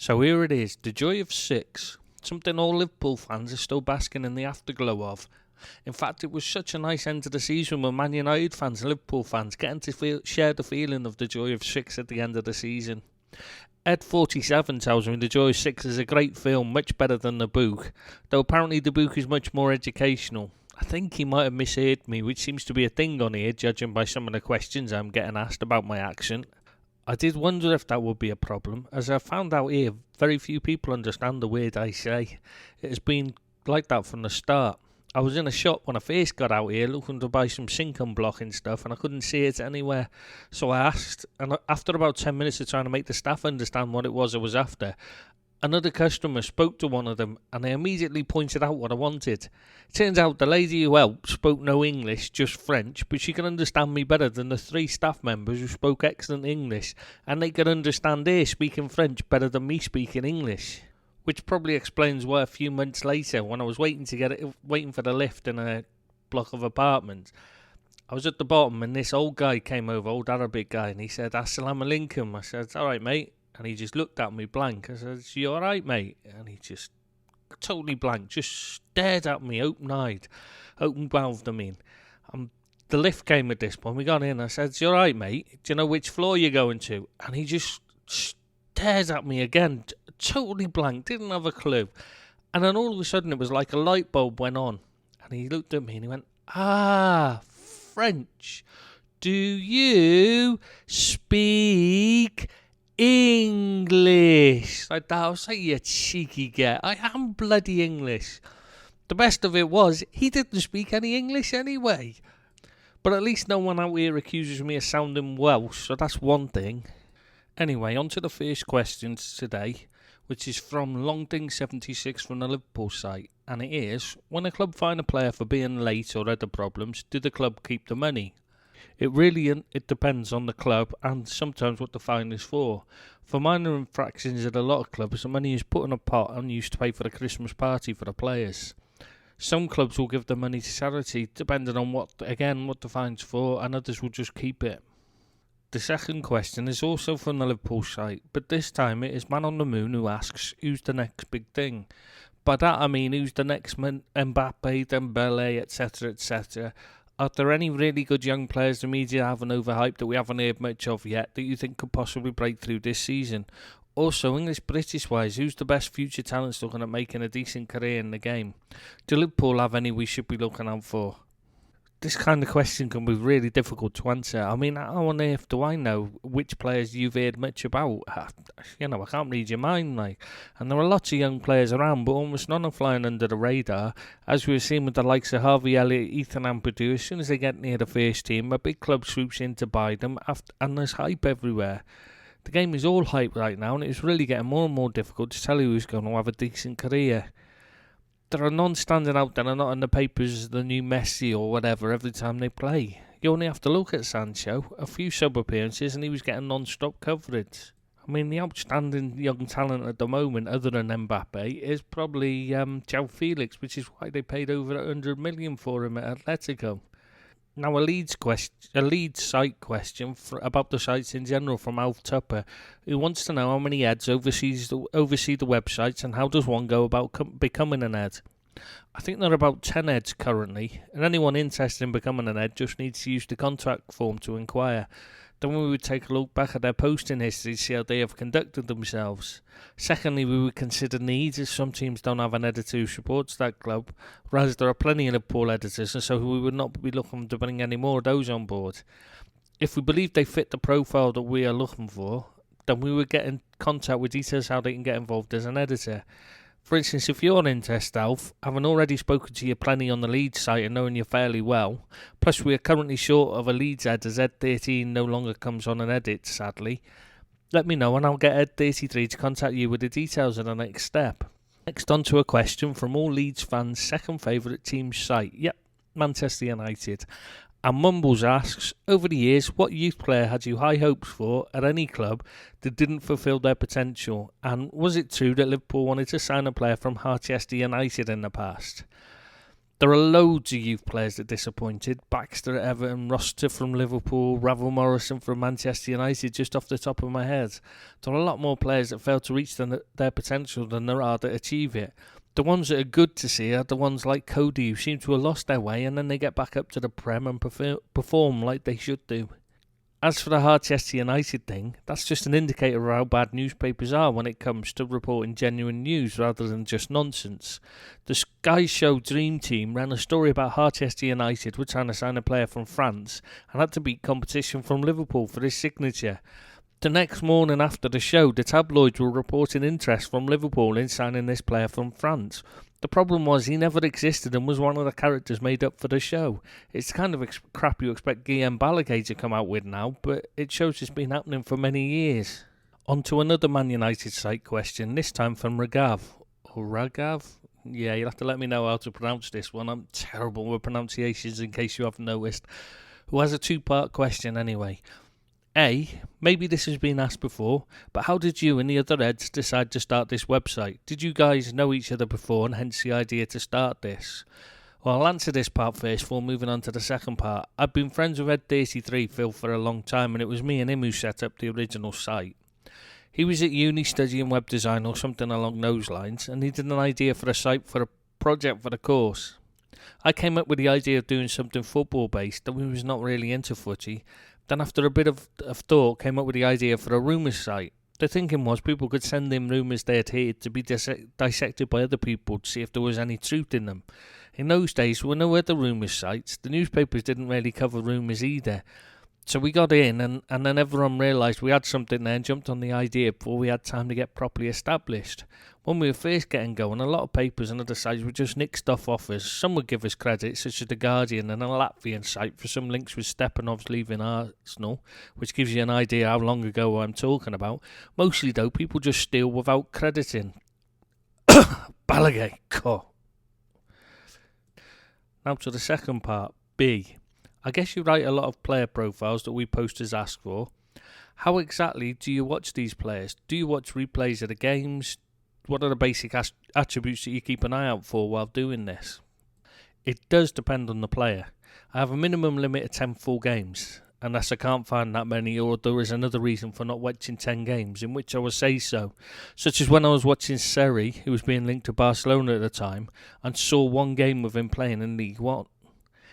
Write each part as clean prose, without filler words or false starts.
So here it is, the joy of six, something all Liverpool fans are still basking in the afterglow of. In fact, it was such a nice end to the season when Man United fans and Liverpool fans getting to share the feeling of the joy of six at the end of the season. Ed47 tells me the joy of six is a great film, much better than the book, though apparently the book is much more educational. I think he might have misheard me, which seems to be a thing on here, judging by some of the questions I'm getting asked about my accent. I did wonder if that would be a problem, as I found out here very few people understand the word I say. It has been like that from the start. I was in a shop when I first got out here looking to buy some sync blocking stuff and I couldn't see it anywhere. So I asked, and after about 10 minutes of trying to make the staff understand what it was I was after, another customer spoke to one of them and they immediately pointed out what I wanted. Turns out the lady who helped spoke no English, just French, but she could understand me better than the 3 staff members who spoke excellent English, and they could understand her speaking French better than me speaking English. Which probably explains why a few months later, when I was waiting for the lift in a block of apartments, I was at the bottom and this old guy came over, old Arabic guy, and he said, "Assalamu alaikum." I said, "All right, mate." And he just looked at me blank. I said, "You all right, mate?" And he just totally blank, just stared at me open-eyed, open-mouthed, I mean. The lift came at this point. We got in. I said, "You all right, mate? Do you know which floor you're going to?" And he just stares at me again, totally blank, didn't have a clue. And then all of a sudden it was like a light bulb went on. And he looked at me and he went, "Ah, French. Do you speak English?" Like that. I was like, "You cheeky get. I am bloody English." The best of it was, he didn't speak any English anyway. But at least no one out here accuses me of sounding Welsh, so that's one thing. Anyway, on to the first question today, which is from Longding76 from the Liverpool site. And it is, when a club fine a player for being late or other problems, do the club keep the money? It depends on the club and sometimes what the fine is for. For minor infractions at a lot of clubs, the money is put in a pot and used to pay for the Christmas party for the players. Some clubs will give the money to charity, depending on what the fine's for, and others will just keep it. The second question is also from the Liverpool site, but this time it is Man on the Moon who asks, who's the next big thing? By that I mean, who's the next Mbappe, Dembele, etc, etc. Are there any really good young players the media haven't overhyped that we haven't heard much of yet that you think could possibly break through this season? Also, English-British wise, who's the best future talents looking at making a decent career in the game? Do Liverpool have any we should be looking out for? This kind of question can be really difficult to answer. I mean, how on earth do I know which players you've heard much about? I can't read your mind, like. And there are lots of young players around, but almost none are flying under the radar. As we've seen with the likes of Harvey Elliott, Ethan Ampadu, as soon as they get near the first team, a big club swoops in to buy them, and there's hype everywhere. The game is all hype right now, and it's really getting more and more difficult to tell you who's going to have a decent career. There are none standing out that are not in the papers as the new Messi or whatever every time they play. You only have to look at Sancho, a few sub-appearances and he was getting non-stop coverage. I mean, the outstanding young talent at the moment, other than Mbappe, is probably João Felix, which is why they paid over 100 million for him at Atletico. Now, a Leeds site question about the sites in general from Alf Tupper, who wants to know how many heads oversee the websites and how does one go about becoming an head. I think there are about 10 heads currently, and anyone interested in becoming an head just needs to use the contact form to inquire. Then we would take a look back at their posting history to see how they have conducted themselves. Secondly, we would consider needs, as some teams don't have an editor who supports that club, whereas there are plenty of Liverpool editors, and so we would not be looking to bring any more of those on board. If we believe they fit the profile that we are looking for, then we would get in contact with details how they can get involved as an editor. For instance, if you're interested, Alf, having already spoken to you plenty on the Leeds site and knowing you fairly well, plus we are currently short of a Leeds head as Ed13 no longer comes on an edit, sadly, let me know and I'll get Ed33 to contact you with the details of the next step. Next on to a question from all Leeds fans' second favourite team's site. Yep, Manchester United. And Mumbles asks, over the years, what youth player had you high hopes for at any club that didn't fulfil their potential? And was it true that Liverpool wanted to sign a player from Harchester United in the past? There are loads of youth players that disappointed. Baxter at Everton, Roster from Liverpool, Ravel Morrison from Manchester United, just off the top of my head. There are a lot more players that fail to reach their potential than there are that achieve it. The ones that are good to see are the ones like Cody, who seem to have lost their way and then they get back up to the Prem and perform like they should do. As for the Harchester United thing, that's just an indicator of how bad newspapers are when it comes to reporting genuine news rather than just nonsense. The Sky Show Dream Team ran a story about Harchester United were trying to sign a player from France and had to beat competition from Liverpool for his signature. The next morning after the show, the tabloids were reporting interest from Liverpool in signing this player from France. The problem was he never existed and was one of the characters made up for the show. It's kind of crap you expect Guillaume Balaguer to come out with now, but it shows it's been happening for many years. On to another Man United site question, this time from Ragav. Or Ragav? Yeah, you'll have to let me know how to pronounce this one. I'm terrible with pronunciations in case you haven't noticed. Who has a two-part question anyway. A, maybe this has been asked before, but how did you and the other Eds decide to start this website? Did you guys know each other before and hence the idea to start this? Well, I'll answer this part first before moving on to the second part. I've been friends with Ed33 Phil for a long time and it was me and him who set up the original site. He was at uni studying web design or something along those lines and needed an idea for a site for a project for the course. I came up with the idea of doing something football based and we was not really into footy. Then after a bit of thought, came up with the idea for a rumours site. The thinking was people could send in rumours they had heard to be dissected by other people to see if there was any truth in them. In those days, there were no other rumours sites. The newspapers didn't really cover rumours either. So we got in and then everyone realised we had something there and jumped on the idea before we had time to get properly established. When we were first getting going, a lot of papers and other sites would just nick stuff off us. Some would give us credit, such as The Guardian and a Latvian site for some links with Stepanov's leaving Arsenal, which gives you an idea how long ago I'm talking about. Mostly though, people just steal without crediting. Balaguer. Now to the second part, B. I guess you write a lot of player profiles that we posters ask for. How exactly do you watch these players? Do you watch replays of the games? What are the basic attributes that you keep an eye out for while doing this? It does depend on the player. I have a minimum limit of 10 full games, unless I can't find that many or there is another reason for not watching 10 games, in which I will say so. Such as when I was watching Seri, who was being linked to Barcelona at the time, and saw one game of him playing in League One.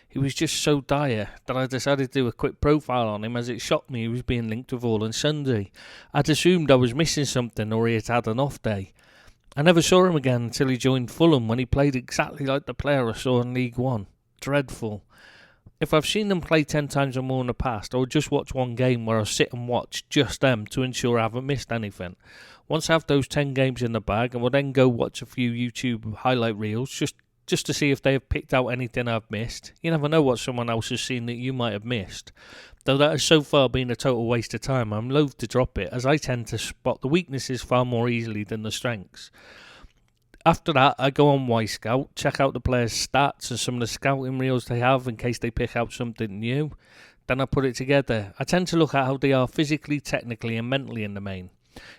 He was just so dire that I decided to do a quick profile on him as it shocked me he was being linked with all and sundry. I'd assumed I was missing something or he had had an off day. I never saw him again until he joined Fulham when he played exactly like the player I saw in League One. Dreadful. If I've seen them play 10 times or more in the past, I would just watch one game where I'll sit and watch just them to ensure I haven't missed anything. Once I have those 10 games in the bag, I will then go watch a few YouTube highlight reels just to see if they have picked out anything I've missed. You never know what someone else has seen that you might have missed. Though that has so far been a total waste of time, I'm loath to drop it, as I tend to spot the weaknesses far more easily than the strengths. After that, I go on Y-Scout, check out the players' stats and some of the scouting reels they have in case they pick out something new. Then I put it together. I tend to look at how they are physically, technically and mentally in the main.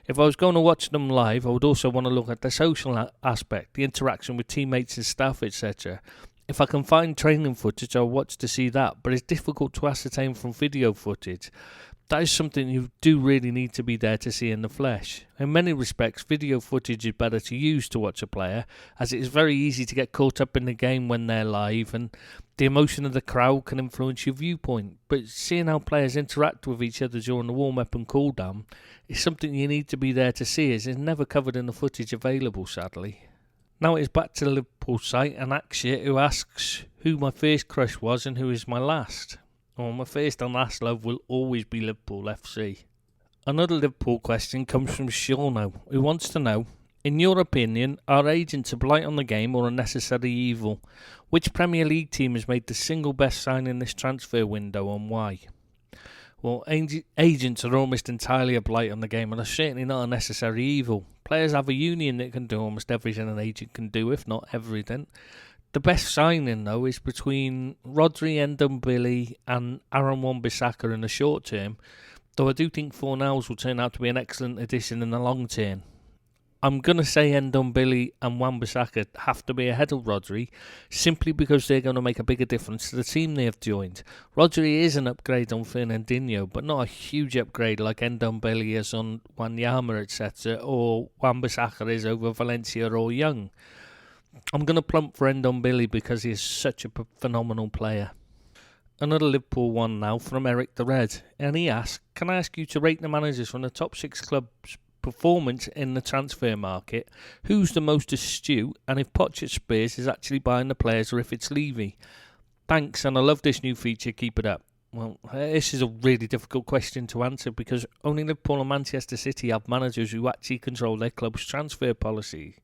If I was going to watch them live, I would also want to look at the social aspect, the interaction with teammates and staff, etc. If I can find training footage, I'll watch to see that, but it's difficult to ascertain from video footage. That is something you do really need to be there to see in the flesh. In many respects, video footage is better to use to watch a player, as it is very easy to get caught up in the game when they're live, and the emotion of the crowd can influence your viewpoint. But seeing how players interact with each other during the warm-up and cool-down is something you need to be there to see, as it's never covered in the footage available, sadly. Now it is back to the Liverpool site and Akshit, who asks who my first crush was and who is my last. Well, my first and last love will always be Liverpool FC. Another Liverpool question comes from Shauno, who wants to know, in your opinion, are agents a blight on the game or a necessary evil? Which Premier League team has made the single best signing this transfer window and why? Well, agents are almost entirely a blight on the game and are certainly not a necessary evil. Players have a union that can do almost everything an agent can do, if not everything. The best signing, though, is between Rodri, Ndombele and Aaron Wan-Bissaka in the short term, though I do think Fornals will turn out to be an excellent addition in the long term. I'm going to say Ndombele and Wan-Bissaka have to be ahead of Rodri simply because they're going to make a bigger difference to the team they've joined. Rodri is an upgrade on Fernandinho, but not a huge upgrade like Ndombele is on Wanyama, etc., or Wan-Bissaka is over Valencia or Young. I'm going to plump for Ndombele because he is such a phenomenal player. Another Liverpool one now from Eric the Red, and he asks, can I ask you to rate the managers from the top 6 clubs' performance in the transfer market? Who's the most astute, and if Poch at Spurs is actually buying the players or if it's Levy? Thanks, and I love this new feature, keep it up. Well, this is a really difficult question to answer because only Liverpool and Manchester City have managers who actually control their club's transfer policy.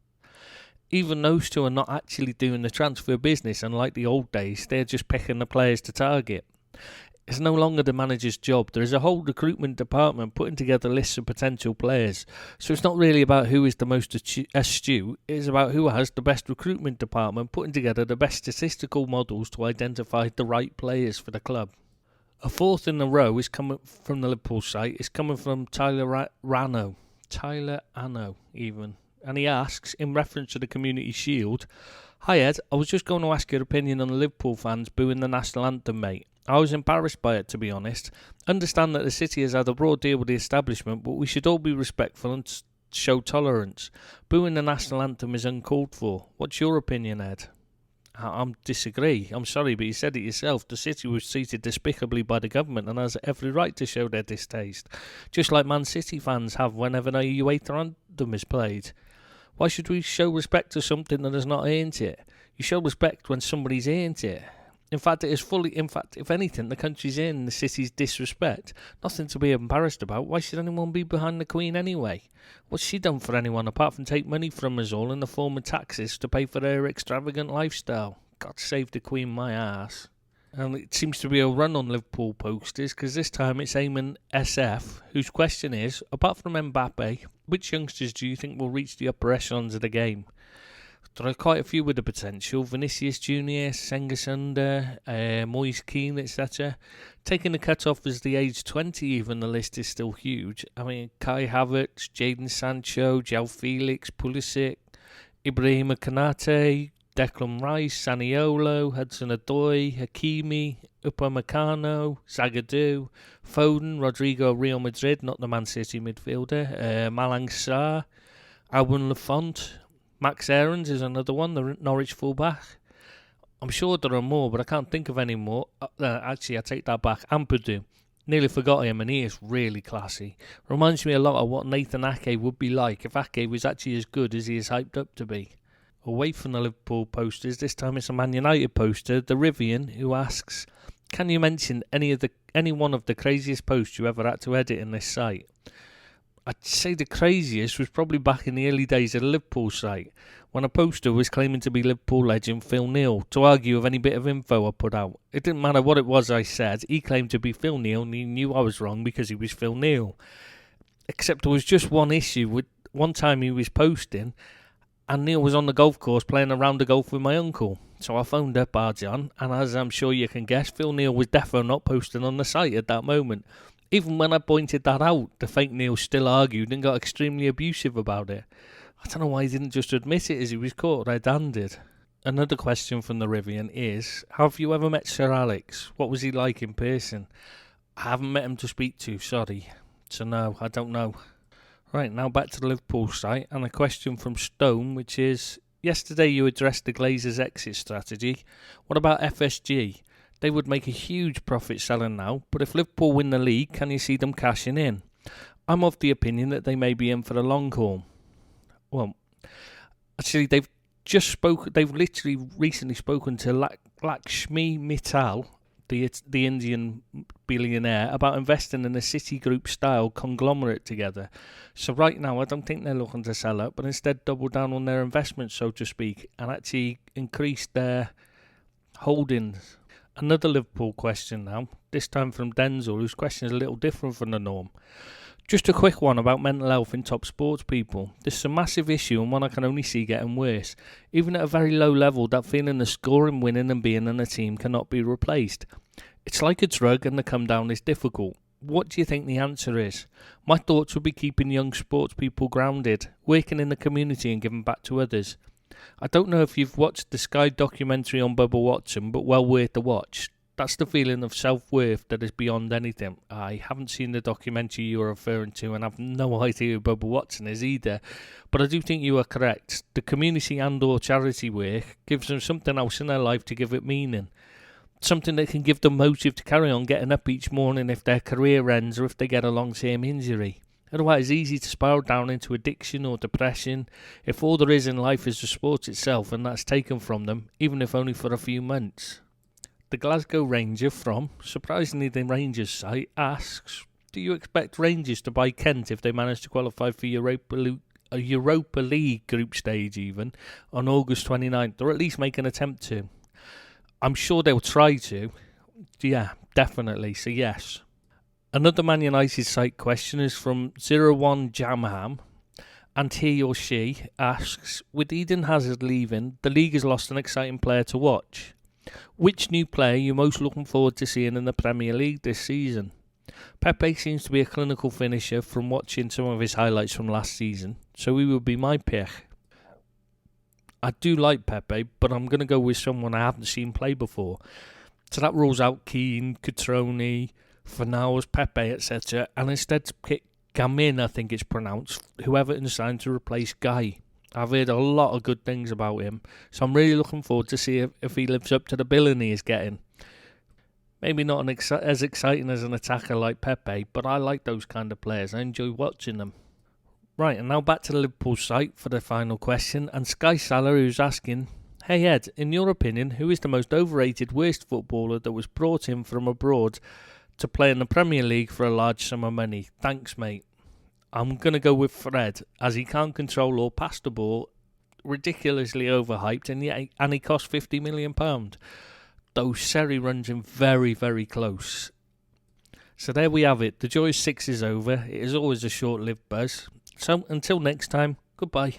Even those two are not actually doing the transfer business, unlike the old days, they're just picking the players to target. It's no longer the manager's job. There is a whole recruitment department putting together lists of potential players. So it's not really about who is the most astute. It is about who has the best recruitment department putting together the best statistical models to identify the right players for the club. A fourth in a row is coming from the Liverpool site. It's coming from Tyler Anno even. And he asks, in reference to the Community Shield, hi Ed, I was just going to ask your opinion on the Liverpool fans booing the national anthem, mate. I was embarrassed by it, to be honest. Understand that the city has had a broad deal with the establishment, but we should all be respectful and show tolerance. Booing the national anthem is uncalled for. What's your opinion, Ed? I disagree. I'm sorry, but you said it yourself. The city was treated despicably by the government and has every right to show their distaste, just like Man City fans have whenever a UEFA anthem is played. Why should we show respect to something that has not earned it? You show respect when somebody's earned it. In fact, if anything, the country's in the city's disrespect. Nothing to be embarrassed about. Why should anyone be behind the Queen anyway? What's she done for anyone apart from take money from us all in the form of taxes to pay for her extravagant lifestyle? God save the Queen, my ass. And it seems to be a run on Liverpool posters because this time it's Eamon SF, whose question is, apart from Mbappe, which youngsters do you think will reach the upper echelons of the game? There are quite a few with the potential. Vinicius Junior, Sengasunda, Moise Keane, etc. Taking the cut-off as the age 20 even, the list is still huge. I mean, Kai Havertz, Jadon Sancho, João Felix, Pulisic, Ibrahima Konate, Declan Rice, Saniolo, Hudson-Odoi, Hakimi, Upamecano, Zagadou, Foden, Rodrigo Real Madrid, not the Man City midfielder, Malang Sarr, Alban Lafont, Max Aarons is another one, the Norwich fullback. I'm sure there are more, but I can't think of any more. Actually, I take that back. Ampadu. Nearly forgot him, and he is really classy. Reminds me a lot of what Nathan Ake would be like if Ake was actually as good as he is hyped up to be. Away from the Liverpool posters, this time it's a Man United poster, the Rivian, who asks, can you mention any one of the craziest posts you ever had to edit in this site? I'd say the craziest was probably back in the early days of the Liverpool site, when a poster was claiming to be Liverpool legend Phil Neal, to argue with any bit of info I put out. It didn't matter what it was I said, he claimed to be Phil Neal and he knew I was wrong because he was Phil Neal. Except there was just one issue. With one time he was posting and Neil was on the golf course playing a round of golf with my uncle. So I phoned up Arjan, and as I'm sure you can guess, Phil Neal was definitely not posting on the site at that moment. Even when I pointed that out, the fake Neil still argued and got extremely abusive about it. I don't know why he didn't just admit it as he was caught red-handed. Another question from the Rivian is, have you ever met Sir Alex? What was he like in person? I haven't met him to speak to, sorry. So no, I don't know. Right, now back to the Liverpool site, and a question from Stone, which is, yesterday you addressed the Glazers' exit strategy. What about FSG? They would make a huge profit selling now, but if Liverpool win the league, can you see them cashing in? I'm of the opinion that they may be in for the long haul. Well, actually, they've literally recently spoken to Lakshmi Mittal, the Indian billionaire, about investing in a Citigroup-style conglomerate together. So right now, I don't think they're looking to sell up, but instead double down on their investment, so to speak, and actually increase their holdings. Another Liverpool question now, this time from Denzel, whose question is a little different from the norm. Just a quick one about mental health in top sports people. This is a massive issue and one I can only see getting worse. Even at a very low level, that feeling of scoring, winning and being in a team cannot be replaced. It's like a drug and the come down is difficult. What do you think the answer is? My thoughts would be keeping young sports people grounded, working in the community and giving back to others. I don't know if you've watched the Sky documentary on Bubba Watson, but well worth the watch. That's the feeling of self-worth that is beyond anything. I haven't seen the documentary you're referring to, and I've no idea who Bubba Watson is either. But I do think you are correct. The community and or charity work gives them something else in their life to give it meaning. Something that can give them motive to carry on getting up each morning if their career ends or if they get a long-term injury. Otherwise, it's easy to spiral down into addiction or depression if all there is in life is the sport itself and that's taken from them, even if only for a few months. The Glasgow Ranger from, surprisingly the Rangers site, asks, do you expect Rangers to buy Kent if they manage to qualify for a Europa League group stage even, on August 29th, or at least make an attempt to? I'm sure they'll try to. Yeah, definitely, so yes. Another Man United site question is from 01 Jamham, and he or she asks, with Eden Hazard leaving, the league has lost an exciting player to watch. Which new player are you most looking forward to seeing in the Premier League this season? Pepe seems to be a clinical finisher from watching some of his highlights from last season, so he would be my pick. I do like Pepe, but I'm going to go with someone I haven't seen play before. So that rules out Keane, Catroni, Fornals, Pepe, etc. And instead pick Gamin, I think it's pronounced, who Everton signed to replace Guy. I've heard a lot of good things about him, so I'm really looking forward to see if he lives up to the billing he is getting. Maybe not as exciting as an attacker like Pepe, but I like those kind of players. I enjoy watching them. Right, and now back to the Liverpool site for the final question, and Sky Salah, who's asking, hey Ed, in your opinion, who is the most overrated worst footballer that was brought in from abroad to play in the Premier League for a large sum of money? Thanks, mate. I'm going to go with Fred, as he can't control or pass the ball, ridiculously overhyped, and he cost £50 million. Though Seri runs him very, very close. So there we have it. The Joy 6 is over. It is always a short-lived buzz. So until next time, goodbye.